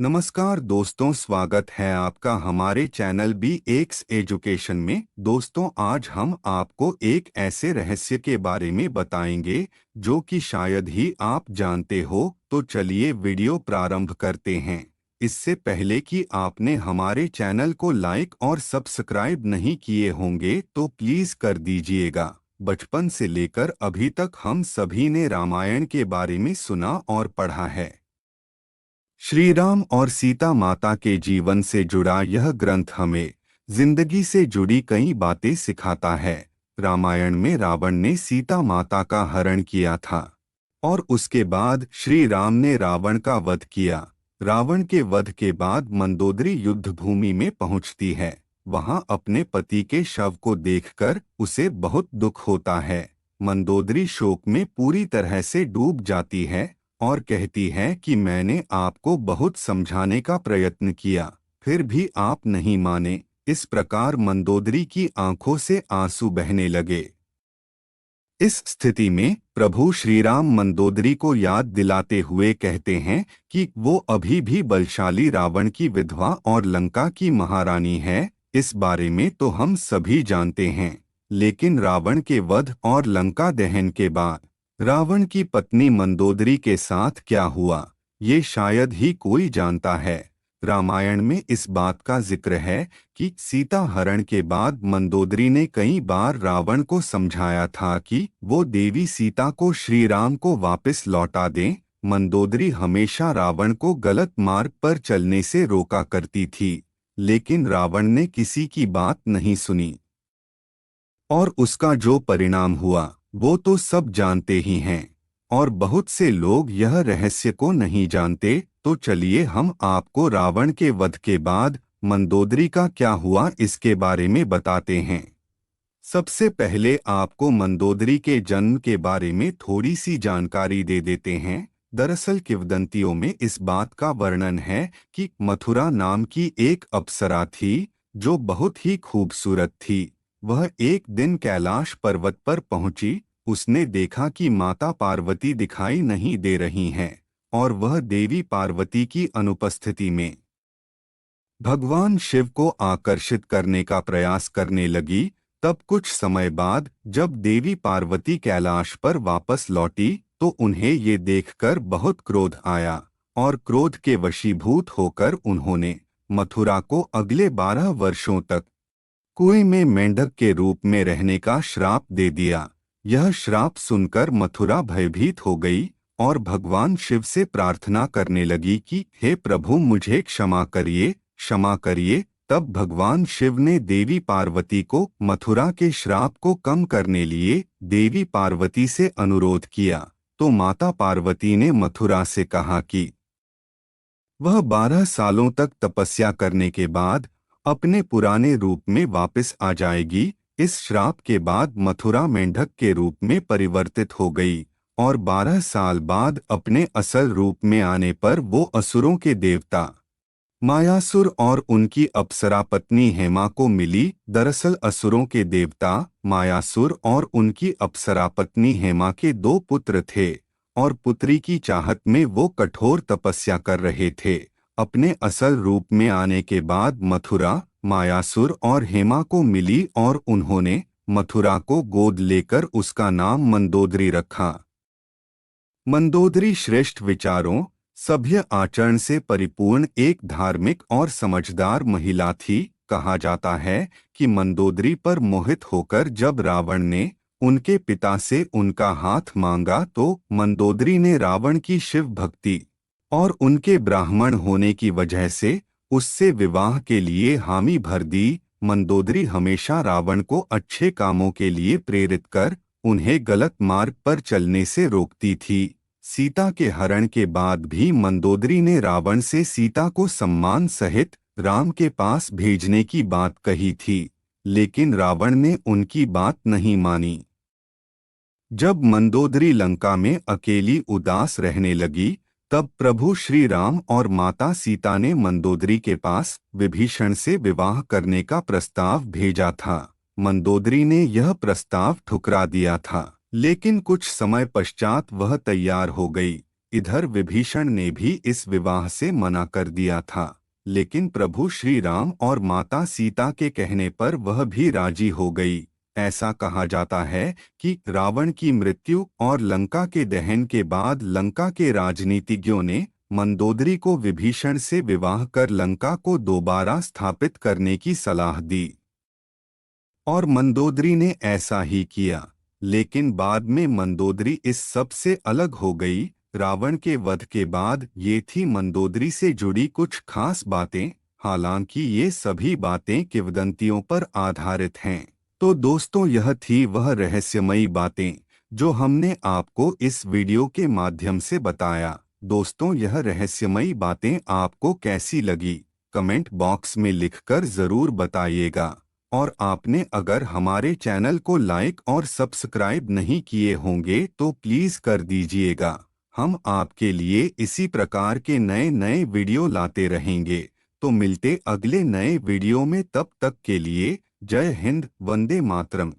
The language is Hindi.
नमस्कार दोस्तों, स्वागत है आपका हमारे चैनल बी एक्स एजुकेशन में। दोस्तों, आज हम आपको एक ऐसे रहस्य के बारे में बताएंगे जो कि शायद ही आप जानते हो। तो चलिए वीडियो प्रारंभ करते हैं। इससे पहले कि आपने हमारे चैनल को लाइक और सब्सक्राइब नहीं किए होंगे तो प्लीज कर दीजिएगा। बचपन से लेकर अभी तक हम सभी ने रामायण के बारे में सुना और पढ़ा है। श्री राम और सीता माता के जीवन से जुड़ा यह ग्रंथ हमें जिंदगी से जुड़ी कई बातें सिखाता है। रामायण में रावण ने सीता माता का हरण किया था और उसके बाद श्री राम ने रावण का वध किया। रावण के वध के बाद मंदोदरी युद्ध भूमि में पहुंचती है। वहां अपने पति के शव को देखकर उसे बहुत दुख होता है। मंदोदरी शोक में पूरी तरह से डूब जाती है और कहती है कि मैंने आपको बहुत समझाने का प्रयत्न किया, फिर भी आप नहीं माने। इस प्रकार मंदोदरी की आंखों से आंसू बहने लगे। इस स्थिति में प्रभु श्री राम मंदोदरी को याद दिलाते हुए कहते हैं कि वो अभी भी बलशाली रावण की विधवा और लंका की महारानी है। इस बारे में तो हम सभी जानते हैं, लेकिन रावण के वध और लंका दहन के बाद रावण की पत्नी मंदोदरी के साथ क्या हुआ, ये शायद ही कोई जानता है। रामायण में इस बात का जिक्र है कि सीता हरण के बाद मंदोदरी ने कई बार रावण को समझाया था कि वो देवी सीता को श्री राम को वापस लौटा दें। मंदोदरी हमेशा रावण को गलत मार्ग पर चलने से रोका करती थी, लेकिन रावण ने किसी की बात नहीं सुनी और उसका जो परिणाम हुआ वो तो सब जानते ही हैं। और बहुत से लोग यह रहस्य को नहीं जानते। तो चलिए हम आपको रावण के वध के बाद मंदोदरी का क्या हुआ इसके बारे में बताते हैं। सबसे पहले आपको मंदोदरी के जन्म के बारे में थोड़ी सी जानकारी दे देते हैं। दरअसल किंवदंतियों में इस बात का वर्णन है कि मथुरा नाम की एक अप्सरा थी जो बहुत ही खूबसूरत थी। वह एक दिन कैलाश पर्वत पर पहुंची। उसने देखा कि माता पार्वती दिखाई नहीं दे रही हैं और वह देवी पार्वती की अनुपस्थिति में भगवान शिव को आकर्षित करने का प्रयास करने लगी। तब कुछ समय बाद जब देवी पार्वती कैलाश पर वापस लौटी तो उन्हें ये देखकर बहुत क्रोध आया और क्रोध के वशीभूत होकर उन्होंने मथुरा को अगले 12 वर्षों तक कुएं में मेंढक के रूप में रहने का श्राप दे दिया। यह श्राप सुनकर मथुरा भयभीत हो गई और भगवान शिव से प्रार्थना करने लगी कि हे प्रभु, मुझे क्षमा करिए, क्षमा करिए। तब भगवान शिव ने देवी पार्वती को मथुरा के श्राप को कम करने लिए देवी पार्वती से अनुरोध किया। तो माता पार्वती ने मथुरा से कहा कि वह 12 सालों तक तपस्या करने के बाद अपने पुराने रूप में वापस आ जाएगी। इस श्राप के बाद मथुरा मेंढक के रूप में परिवर्तित हो गई और 12 साल बाद अपने असल रूप में आने पर वो असुरों के देवता मायासुर और उनकी अप्सरा पत्नी हेमा को मिली। दरअसल असुरों के देवता मायासुर और उनकी अप्सरा पत्नी हेमा के 2 पुत्र थे और पुत्री की चाहत में वो कठोर तपस्या कर रहे थे। अपने असल रूप में आने के बाद मथुरा मायासुर और हेमा को मिली और उन्होंने मथुरा को गोद लेकर उसका नाम मंदोदरी रखा। मंदोदरी श्रेष्ठ विचारों, सभ्य आचरण से परिपूर्ण एक धार्मिक और समझदार महिला थी। कहा जाता है कि मंदोदरी पर मोहित होकर जब रावण ने उनके पिता से उनका हाथ मांगा तो मंदोदरी ने रावण की शिव भक्ति और उनके ब्राह्मण होने की वजह से उससे विवाह के लिए हामी भर दी। मंदोदरी हमेशा रावण को अच्छे कामों के लिए प्रेरित कर उन्हें गलत मार्ग पर चलने से रोकती थी। सीता के हरण के बाद भी मंदोदरी ने रावण से सीता को सम्मान सहित राम के पास भेजने की बात कही थी, लेकिन रावण ने उनकी बात नहीं मानी। जब मंदोदरी लंका में अकेली उदास रहने लगी तब प्रभु श्री राम और माता सीता ने मंदोदरी के पास विभीषण से विवाह करने का प्रस्ताव भेजा था। मंदोदरी ने यह प्रस्ताव ठुकरा दिया था, लेकिन कुछ समय पश्चात वह तैयार हो गई। इधर विभीषण ने भी इस विवाह से मना कर दिया था, लेकिन प्रभु श्री राम और माता सीता के कहने पर वह भी राजी हो गई। ऐसा कहा जाता है कि रावण की मृत्यु और लंका के दहन के बाद लंका के राजनीतिज्ञों ने मंदोदरी को विभीषण से विवाह कर लंका को दोबारा स्थापित करने की सलाह दी और मंदोदरी ने ऐसा ही किया। लेकिन बाद में मंदोदरी इस सब से अलग हो गई। रावण के वध के बाद ये थी मंदोदरी से जुड़ी कुछ खास बातें। हालांकि ये सभी बातें किंवदंतियों पर आधारित हैं। तो दोस्तों, यह थी वह रहस्यमयी बातें जो हमने आपको इस वीडियो के माध्यम से बताया। दोस्तों, यह रहस्यमयी बातें आपको कैसी लगी, कमेंट बॉक्स में लिखकर ज़रूर बताइएगा। और आपने अगर हमारे चैनल को लाइक और सब्सक्राइब नहीं किए होंगे तो प्लीज़ कर दीजिएगा। हम आपके लिए इसी प्रकार के नए नए वीडियो लाते रहेंगे। तो मिलते अगले नए वीडियो में, तब तक के लिए जय हिंद, वंदे मातरम।